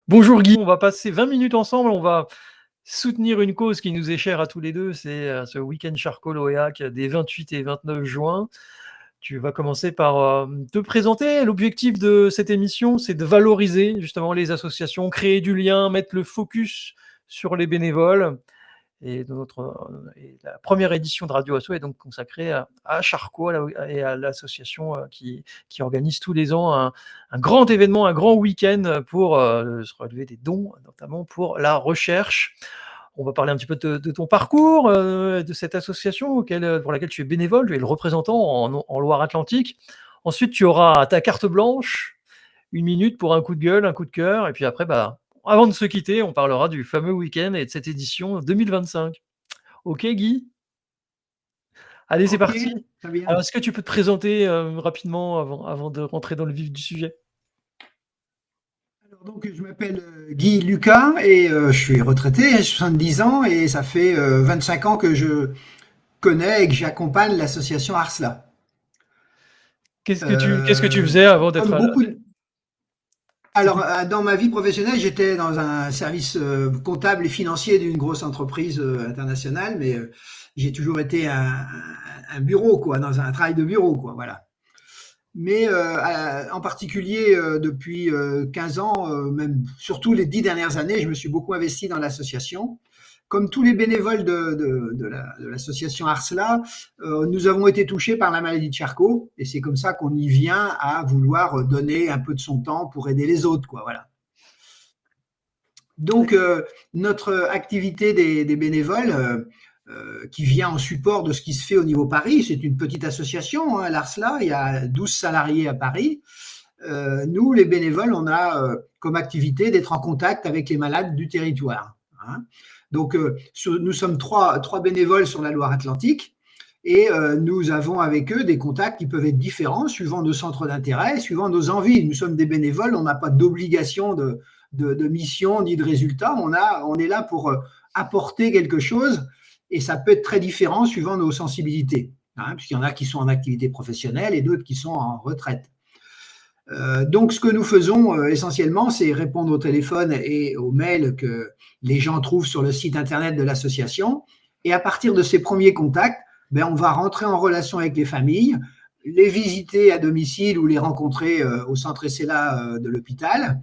Bonjour Guy, on va passer 20 minutes ensemble, on va soutenir une cause qui nous est chère à tous les deux, c'est ce week-end charcot Loéac des 28 et 29 juin. Tu vas commencer par te présenter. L'objectif de cette émission, c'est de valoriser justement les associations, créer du lien, mettre le focus sur les bénévoles. Et la première édition de Radio Asso est donc consacrée à Charcot et à l'association qui organise tous les ans un grand événement, un grand week-end pour se relever des dons, notamment pour la recherche. On va parler un petit peu de ton parcours, de cette association pour laquelle tu es bénévole, tu es le représentant en Loire-Atlantique. Ensuite, tu auras ta carte blanche, 1 minute pour un coup de gueule, un coup de cœur, et puis après, avant de se quitter, on parlera du fameux week-end et de cette édition 2025. Ok Guy? Allez, c'est Ok, parti. très bien. Alors, est-ce que tu peux te présenter rapidement avant de rentrer dans le vif du sujet? Alors donc, je m'appelle Guy Lucas et je suis retraité, j'ai 70 ans et ça fait 25 ans que je connais et que j'accompagne l'association Arsla. Qu'est-ce que tu faisais avant d'être Comme à beaucoup alors, c'était- dans ma vie professionnelle, j'étais dans un service comptable et financier d'une grosse entreprise internationale, mais j'ai toujours été un bureau, quoi, dans un travail de bureau, quoi, voilà. Mais en particulier depuis 15 ans, même surtout les 10 dernières années, je me suis beaucoup investi dans l'association. Comme tous les bénévoles de l'association Arsla, nous avons été touchés par la maladie de Charcot et c'est comme ça qu'on y vient à vouloir donner un peu de son temps pour aider les autres, quoi. Voilà. Donc, notre activité des bénévoles, qui vient en support de ce qui se fait au niveau Paris, c'est une petite association, hein, l'Arsla, il y a 12 salariés à Paris. Nous, les bénévoles, on a comme activité d'être en contact avec les malades du territoire, hein. Donc, nous sommes trois bénévoles sur la Loire-Atlantique et nous avons avec eux des contacts qui peuvent être différents suivant nos centres d'intérêt, suivant nos envies. Nous sommes des bénévoles, on n'a pas d'obligation de mission ni de résultat. On est là pour apporter quelque chose et ça peut être très différent suivant nos sensibilités, hein, puisqu'il y en a qui sont en activité professionnelle et d'autres qui sont en retraite. Donc, ce que nous faisons essentiellement, c'est répondre au téléphone et aux mails que les gens trouvent sur le site internet de l'association. Et à partir de ces premiers contacts, on va rentrer en relation avec les familles, les visiter à domicile ou les rencontrer au centre SLA de l'hôpital.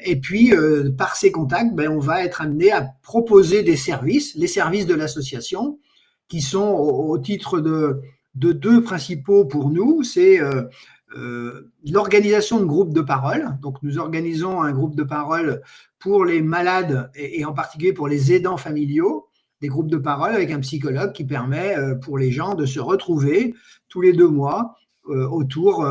Et puis, par ces contacts, on va être amené à proposer des services, les services de l'association, qui sont au titre de deux principaux pour nous. C'est l'organisation de groupes de parole. Donc, nous organisons un groupe de parole pour les malades et en particulier pour les aidants familiaux, des groupes de parole avec un psychologue qui permet pour les gens de se retrouver tous les 2 mois autour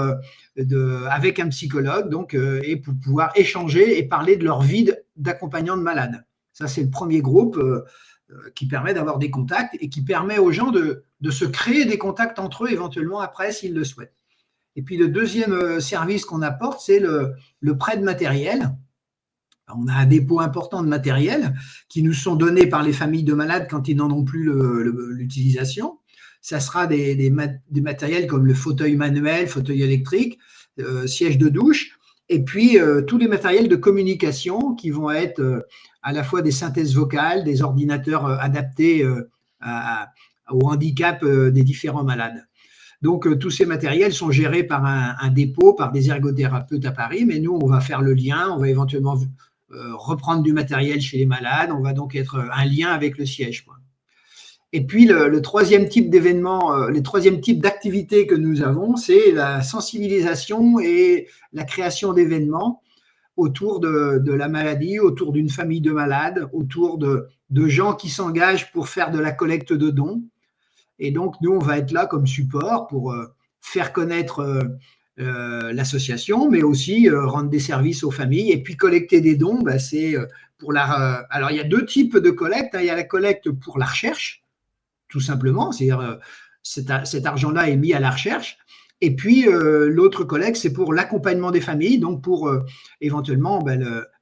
avec un psychologue donc, et pour pouvoir échanger et parler de leur vie d'accompagnant de malades. Ça, c'est le premier groupe qui permet d'avoir des contacts et qui permet aux gens de se créer des contacts entre eux éventuellement après s'ils le souhaitent. Et puis le deuxième service qu'on apporte, c'est le prêt de matériel. On a un dépôt important de matériel qui nous sont donnés par les familles de malades quand ils n'en ont plus l'utilisation. Ça sera des matériels comme le fauteuil manuel, fauteuil électrique, siège de douche, et puis tous les matériels de communication qui vont être à la fois des synthèses vocales, des ordinateurs adaptés au handicap des différents malades. Donc, tous ces matériels sont gérés par un dépôt, par des ergothérapeutes à Paris, mais nous, on va faire le lien, on va éventuellement reprendre du matériel chez les malades, on va donc être un lien avec le siège, quoi. Et puis, le troisième type d'événement, le troisième type d'activité que nous avons, c'est la sensibilisation et la création d'événements autour de la maladie, autour d'une famille de malades, autour de gens qui s'engagent pour faire de la collecte de dons. Et donc, nous, on va être là comme support pour faire connaître l'association, mais aussi rendre des services aux familles. Et puis, collecter des dons, c'est pour la. Alors, il y a deux types de collecte, hein. Il y a la collecte pour la recherche, tout simplement, c'est-à-dire cet argent-là est mis à la recherche. Et puis, l'autre collecte, c'est pour l'accompagnement des familles, donc pour éventuellement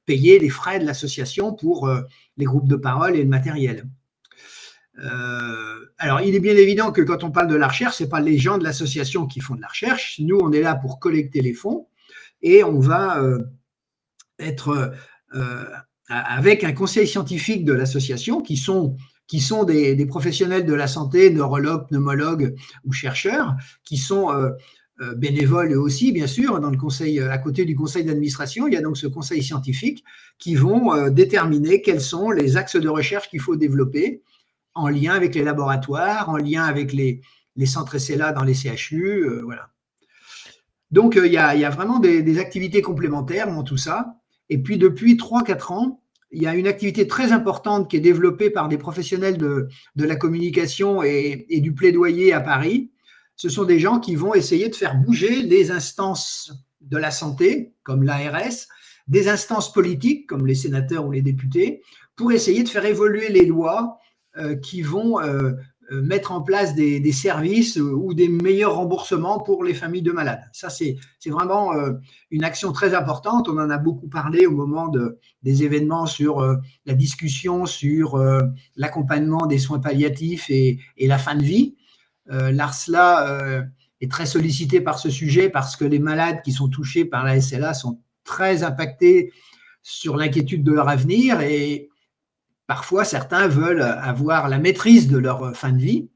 payer les frais de l'association pour les groupes de parole et le matériel. Alors, il est bien évident que quand on parle de la recherche, ce n'est pas les gens de l'association qui font de la recherche. Nous, on est là pour collecter les fonds et on va être avec un conseil scientifique de l'association qui sont des professionnels de la santé, neurologues, pneumologues ou chercheurs, qui sont bénévoles eux aussi, bien sûr, dans le conseil, à côté du conseil d'administration. Il y a donc ce conseil scientifique qui vont déterminer quels sont les axes de recherche qu'il faut développer en lien avec les laboratoires, en lien avec les centres SLA dans les CHU, voilà. Donc, il y a vraiment des activités complémentaires dans tout ça. Et puis, depuis 3-4 ans, il y a une activité très importante qui est développée par des professionnels de la communication et du plaidoyer à Paris. Ce sont des gens qui vont essayer de faire bouger les instances de la santé, comme l'ARS, des instances politiques, comme les sénateurs ou les députés, pour essayer de faire évoluer les lois qui vont mettre en place des services ou des meilleurs remboursements pour les familles de malades. Ça, c'est vraiment une action très importante. On en a beaucoup parlé au moment des événements sur la discussion sur l'accompagnement des soins palliatifs et la fin de vie. L'ARSLA est très sollicité par ce sujet parce que les malades qui sont touchés par la SLA sont très impactés sur l'inquiétude de leur avenir et parfois, certains veulent avoir la maîtrise de leur fin de vie.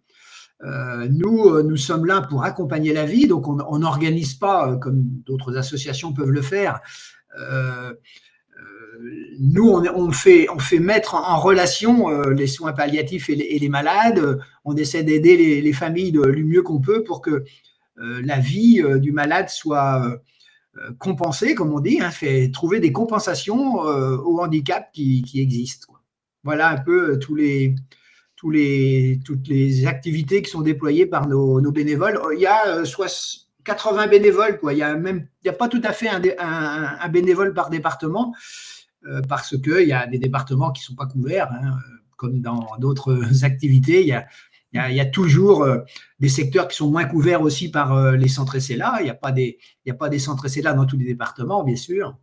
Nous sommes là pour accompagner la vie, donc on n'organise pas, comme d'autres associations peuvent le faire. Nous, on fait mettre en relation les soins palliatifs et les malades. On essaie d'aider les familles du mieux qu'on peut pour que la vie du malade soit compensée, comme on dit, fait trouver des compensations au handicap qui existent. Voilà un peu toutes les activités qui sont déployées par nos bénévoles. Il y a 80 bénévoles, quoi. Il y a pas tout à fait un bénévole par département, parce qu'il y a des départements qui ne sont pas couverts, comme dans d'autres activités. Il y a toujours des secteurs qui sont moins couverts aussi par les centres SLA. Il n'y a pas des centres SLA dans tous les départements, bien sûr.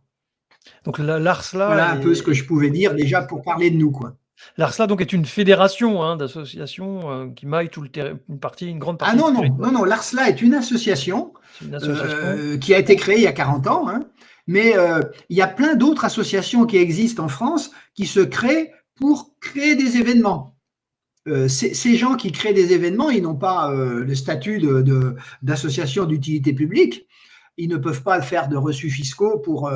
Donc l'ARSLA, voilà un peu ce que je pouvais dire déjà pour parler de nous, quoi. L'ARSLA donc est une fédération d'associations qui maille une grande partie du territoire. Non, l'ARSLA est une association, une association qui a été créée il y a 40 ans, mais il y a plein d'autres associations qui existent en France qui se créent pour créer des événements. Ces gens qui créent des événements, ils n'ont pas le statut d'association d'utilité publique. Ils ne peuvent pas faire de reçus fiscaux pour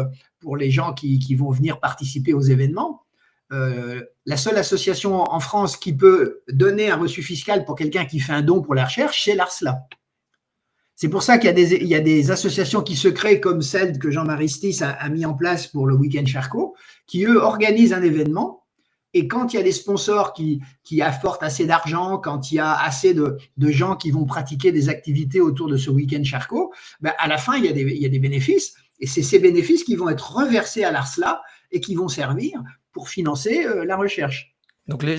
les gens qui vont venir participer aux événements. La seule association en France qui peut donner un reçu fiscal pour quelqu'un qui fait un don pour la recherche, c'est l'ARSLA. C'est pour ça qu'il y a des associations qui se créent comme celle que Jean-Marie Stis a mis en place pour le Week-end Charcot, qui eux organisent un événement. Et quand il y a des sponsors qui apportent assez d'argent, quand il y a assez de gens qui vont pratiquer des activités autour de ce Week-end Charcot, à la fin, il y a des bénéfices. Et c'est ces bénéfices qui vont être reversés à l'ARSLA et qui vont servir pour financer la recherche.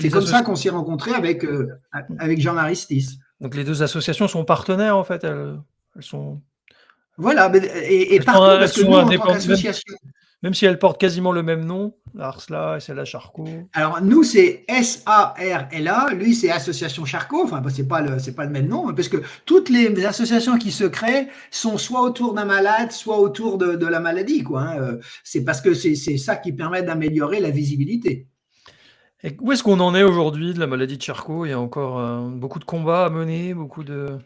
C'est comme ça qu'on s'est rencontrés avec Jean-Marie Stis. Donc les deux associations sont partenaires, en fait, elles sont… Voilà, et partout, parce que nous, en tant qu'association… Même si elles portent quasiment le même nom, l'ARSLA, SLA Charcot. Alors, nous, c'est SARLA, lui, c'est Association Charcot, enfin, c'est pas le même nom, parce que toutes les associations qui se créent sont soit autour d'un malade, soit autour de la maladie, quoi. C'est parce que c'est ça qui permet d'améliorer la visibilité. Et où est-ce qu'on en est aujourd'hui de la maladie de Charcot? Il y a encore beaucoup de combats à mener, beaucoup de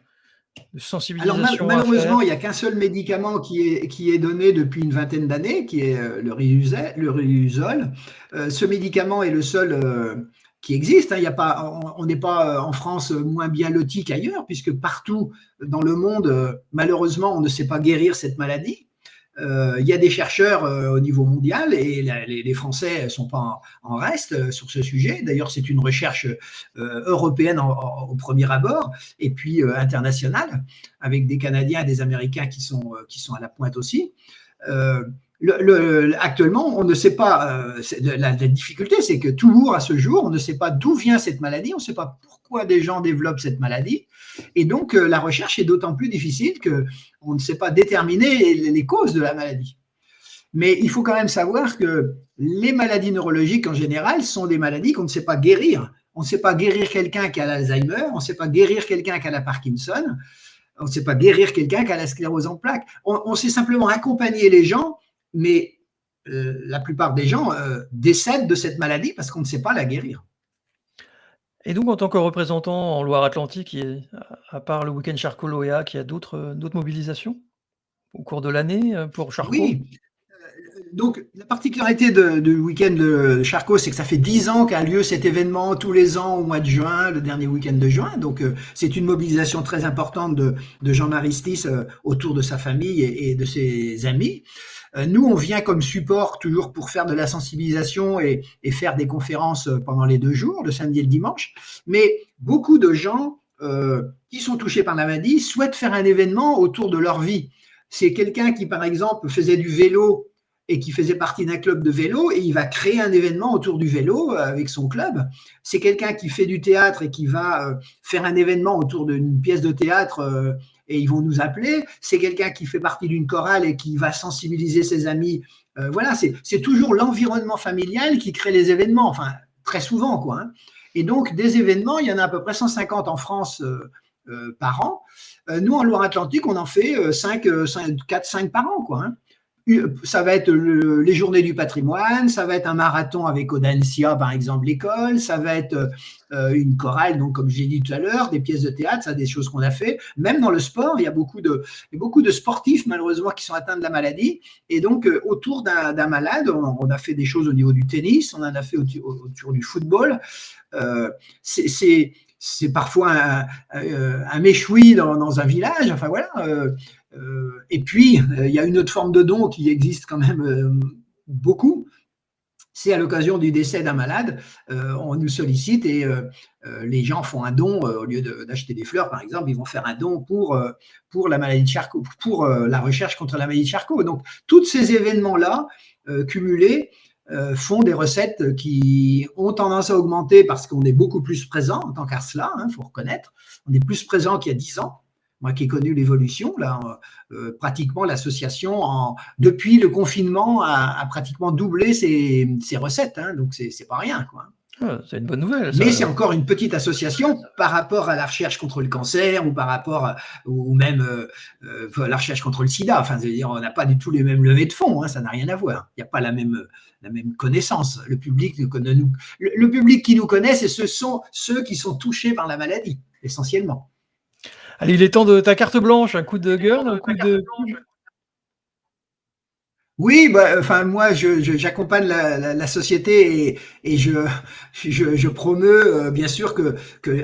sensibilisation. Alors malheureusement, il n'y a qu'un seul médicament qui est donné depuis une vingtaine d'années, qui est le Riusol. Ce médicament est le seul qui existe. On n'est pas en France moins bien loti qu'ailleurs, puisque partout dans le monde, malheureusement, on ne sait pas guérir cette maladie. Il y a des chercheurs au niveau mondial et les Français ne sont pas en reste sur ce sujet. D'ailleurs, c'est une recherche européenne au premier abord et puis internationale avec des Canadiens et des Américains qui sont à la pointe aussi. Actuellement, on ne sait pas, la difficulté, c'est que toujours à ce jour, on ne sait pas d'où vient cette maladie, on ne sait pas pourquoi des gens développent cette maladie. Et donc, la recherche est d'autant plus difficile qu'on ne sait pas déterminer les causes de la maladie. Mais il faut quand même savoir que les maladies neurologiques, en général, sont des maladies qu'on ne sait pas guérir. On ne sait pas guérir quelqu'un qui a l'Alzheimer, on ne sait pas guérir quelqu'un qui a la Parkinson, on ne sait pas guérir quelqu'un qui a la sclérose en plaques. On sait simplement accompagner les gens, mais la plupart des gens décèdent de cette maladie parce qu'on ne sait pas la guérir. Et donc en tant que représentant en Loire-Atlantique, à part le week-end Charcot Loyac, il y a d'autres mobilisations au cours de l'année pour Charcot? Oui, donc la particularité du week-end de Charcot, c'est que ça fait 10 ans qu'a lieu cet événement tous les ans au mois de juin, le dernier week-end de juin. Donc c'est une mobilisation très importante de Jean-Marie Stis autour de sa famille et de ses amis. Nous, on vient comme support toujours pour faire de la sensibilisation et faire des conférences pendant les 2 jours, le samedi et le dimanche. Mais beaucoup de gens qui sont touchés par la maladie souhaitent faire un événement autour de leur vie. C'est quelqu'un qui, par exemple, faisait du vélo et qui faisait partie d'un club de vélo et il va créer un événement autour du vélo avec son club. C'est quelqu'un qui fait du théâtre et qui va faire un événement autour d'une pièce de théâtre et ils vont nous appeler. C'est quelqu'un qui fait partie d'une chorale et qui va sensibiliser ses amis. Voilà, c'est toujours l'environnement familial qui crée les événements, enfin très souvent quoi. Hein. Et donc des événements, il y en a à peu près 150 en France par an. Nous en Loire-Atlantique, on en fait 4-5 par an quoi. Hein. Ça va être les journées du patrimoine, ça va être un marathon avec Audencia, par exemple, l'école, ça va être une chorale, donc comme j'ai dit tout à l'heure, des pièces de théâtre, ça, des choses qu'on a fait. Même dans le sport, il y a beaucoup de sportifs, malheureusement, qui sont atteints de la maladie. Et donc, autour d'un malade, on a fait des choses au niveau du tennis, on en a fait autour du football. C'est parfois un méchoui dans un village, enfin voilà. Et puis, il y a une autre forme de don qui existe quand même beaucoup. C'est à l'occasion du décès d'un malade, on nous sollicite et les gens font un don, au lieu d'acheter des fleurs par exemple, ils vont faire un don pour la maladie de Charcot, pour la recherche contre la maladie de Charcot. Donc, tous ces événements-là, cumulés, font des recettes qui ont tendance à augmenter parce qu'on est beaucoup plus présent en tant qu'Arsla, il faut reconnaître. On est plus présent qu'il y a 10 ans. Moi qui ai connu l'évolution, là, pratiquement l'association, depuis le confinement, a pratiquement doublé ses recettes. Hein, donc, c'est pas rien. Quoi. Ah, c'est une bonne nouvelle, ça. Mais c'est encore une petite association par rapport à la recherche contre le cancer ou par rapport ou même la recherche contre le sida. Enfin, c'est-à-dire, on n'a pas du tout les mêmes levées de fonds. Hein, ça n'a rien à voir. Il n'y a pas la même connaissance. Le public qui nous connaît, ce sont ceux qui sont touchés par la maladie, essentiellement. Allez, il est temps de ta carte blanche, un coup de gueule, un coup de pub. Oui, enfin moi j'accompagne la société et je promeus bien sûr que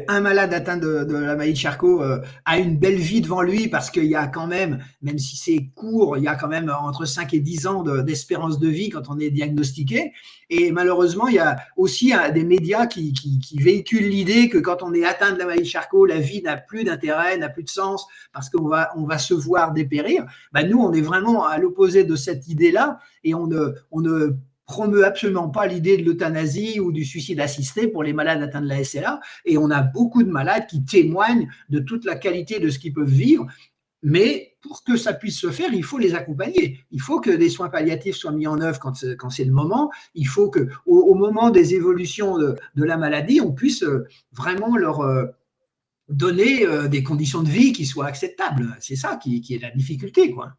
un malade atteint de la maladie de Charcot a une belle vie devant lui parce qu'il y a quand même si c'est court, il y a quand même entre 5 et 10 ans d'espérance de vie quand on est diagnostiqué. Et malheureusement, il y a aussi des médias qui véhiculent l'idée que quand on est atteint de la maladie de Charcot, la vie n'a plus d'intérêt, n'a plus de sens parce qu'on va se voir dépérir. Nous, on est vraiment à l'opposé de cette idée-là et on ne promeut absolument pas l'idée de l'euthanasie ou du suicide assisté pour les malades atteints de la SLA. Et on a beaucoup de malades qui témoignent de toute la qualité de ce qu'ils peuvent vivre. Mais pour que ça puisse se faire, il faut les accompagner. Il faut que des soins palliatifs soient mis en œuvre quand c'est le moment. Il faut qu'au moment des évolutions de la maladie, on puisse vraiment leur donner des conditions de vie qui soient acceptables. C'est ça qui est la difficulté, quoi.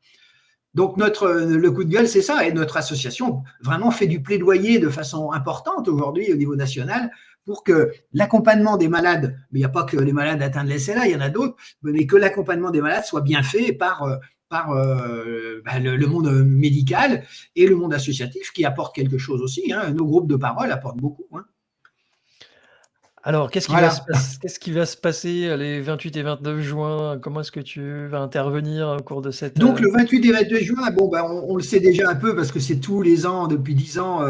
Donc le coup de gueule, c'est ça. Et notre association vraiment fait du plaidoyer de façon importante aujourd'hui au niveau national pour que l'accompagnement des malades, mais il n'y a pas que les malades atteints de la SLA, il y en a d'autres, mais que l'accompagnement des malades soit bien fait par le monde médical et le monde associatif qui apporte quelque chose aussi. Hein. Nos groupes de parole apportent beaucoup. Hein. Alors, qu'est-ce qui va se passer les 28 et 29 juin? Comment est-ce que tu vas intervenir au cours de cette… Donc, le 28 et 22 juin, on le sait déjà un peu parce que c'est tous les ans, depuis 10 ans,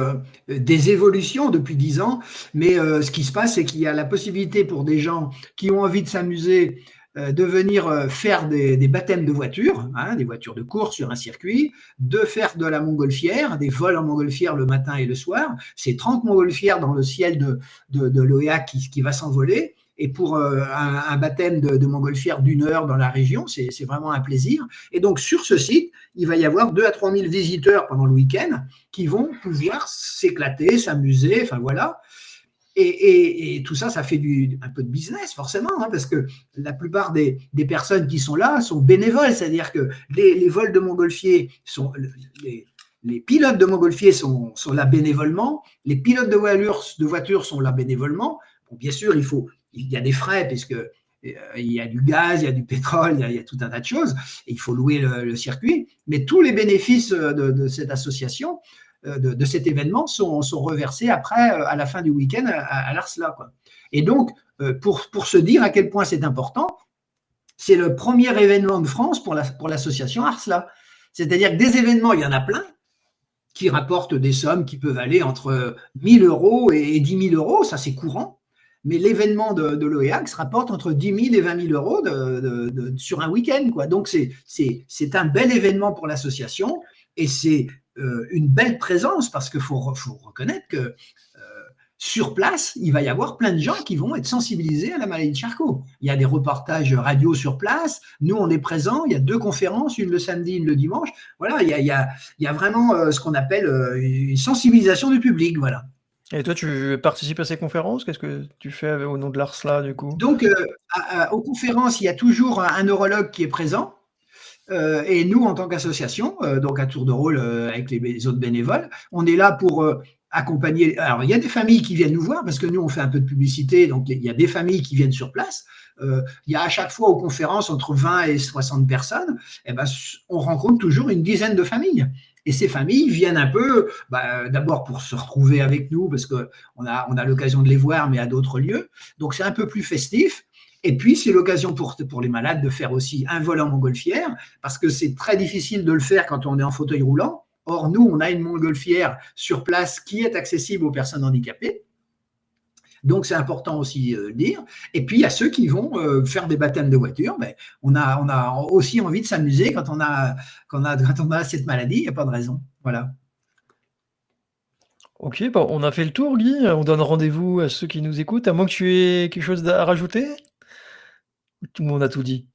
des évolutions depuis 10 ans. Mais ce qui se passe, c'est qu'il y a la possibilité pour des gens qui ont envie de s'amuser de venir faire des baptêmes de voitures, hein, des voitures de course sur un circuit, de faire de la montgolfière, des vols en montgolfière le matin et le soir. C'est 30 montgolfières dans le ciel de l'OEA qui va s'envoler. Et pour un baptême de montgolfière d'1 heure dans la région, c'est vraiment un plaisir. Et donc, sur ce site, il va y avoir 2 à 3 000 visiteurs pendant le week-end qui vont pouvoir s'éclater, s'amuser, enfin voilà. Et tout ça, ça fait un peu de business, forcément, hein, parce que la plupart des personnes qui sont là sont bénévoles, c'est-à-dire que les vols de montgolfier sont… les pilotes de montgolfier sont là bénévolement, les pilotes de voitures sont là bénévolement. Bon, bien sûr, il y a des frais, puisque il y a du gaz, il y a du pétrole, il y a tout un tas de choses, et il faut louer le circuit, mais tous les bénéfices de cette association, de cet événement, sont reversés après, à la fin du week-end, à l'ARSLA, quoi. Et donc, pour se dire à quel point c'est important, c'est le premier événement de France pour l'association ARSLA. C'est-à-dire que des événements, il y en a plein, qui rapportent des sommes qui peuvent aller entre 1 000 euros et 10 000 euros, ça c'est courant. Mais l'événement de l'OEAX rapporte entre 10 000 et 20 000 euros sur un week-end, quoi. Donc c'est un bel événement pour l'association, et c'est une belle présence, parce qu'il faut reconnaître que sur place, il va y avoir plein de gens qui vont être sensibilisés à la maladie de Charcot. Il y a des reportages radio sur place, nous on est présents, il y a 2 conférences, une le samedi, une le dimanche. Voilà, il y a vraiment ce qu'on appelle une sensibilisation du public, voilà. Et toi, tu participes à ces conférences? Qu'est-ce que tu fais au nom de l'ARSLA, du coup? Donc, aux conférences, il y a toujours un neurologue qui est présent. Et nous, en tant qu'association, donc à tour de rôle avec les autres bénévoles, on est là pour accompagner. Alors, il y a des familles qui viennent nous voir, parce que nous, on fait un peu de publicité, donc il y a des familles qui viennent sur place. Il y a à chaque fois aux conférences entre 20 et 60 personnes, et ben, on rencontre toujours une dizaine de familles. Et ces familles viennent un peu, d'abord pour se retrouver avec nous, parce qu'on a l'occasion de les voir, mais à d'autres lieux. Donc, c'est un peu plus festif. Et puis, c'est l'occasion pour les malades de faire aussi un vol en montgolfière, parce que c'est très difficile de le faire quand on est en fauteuil roulant. Or, nous, on a une montgolfière sur place qui est accessible aux personnes handicapées. Donc, c'est important aussi de dire. Et puis, il y a ceux qui vont faire des baptêmes de voiture. Mais on a aussi envie de s'amuser quand on a cette maladie. Il n'y a pas de raison. Voilà. Ok, bon, on a fait le tour, Guy. On donne rendez-vous à ceux qui nous écoutent, à moins que tu aies quelque chose à rajouter? Tout le monde a tout dit.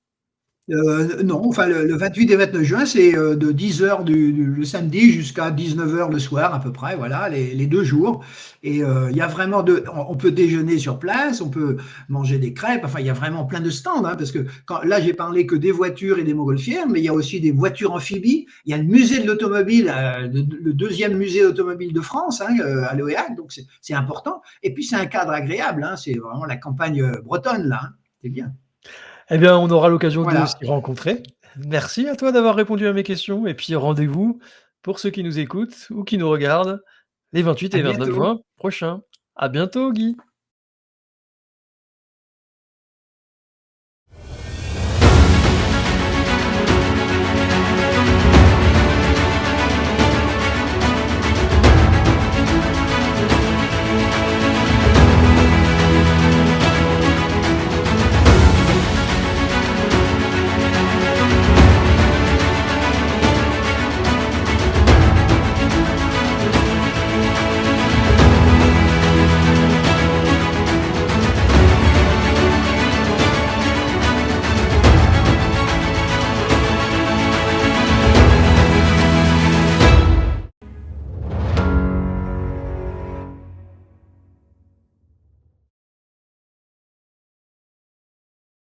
Non, enfin le 28 et 29 juin, c'est de 10h le samedi jusqu'à 19h le soir à peu près, voilà, les 2 jours. Et il y a vraiment on peut déjeuner sur place, on peut manger des crêpes, enfin il y a vraiment plein de stands, hein, parce que là j'ai parlé que des voitures et des montgolfières, mais il y a aussi des voitures amphibies. Il y a le musée de l'automobile, le 2e musée automobile de France, hein, à l'OEAC, donc c'est important. Et puis c'est un cadre agréable, hein, c'est vraiment la campagne bretonne là, hein, c'est bien. Eh bien, on aura l'occasion de Voilà, s'y rencontrer. Merci à toi d'avoir répondu à mes questions, et puis rendez-vous pour ceux qui nous écoutent ou qui nous regardent les 28 à et 29 bientôt. juin prochains. À bientôt, Guy.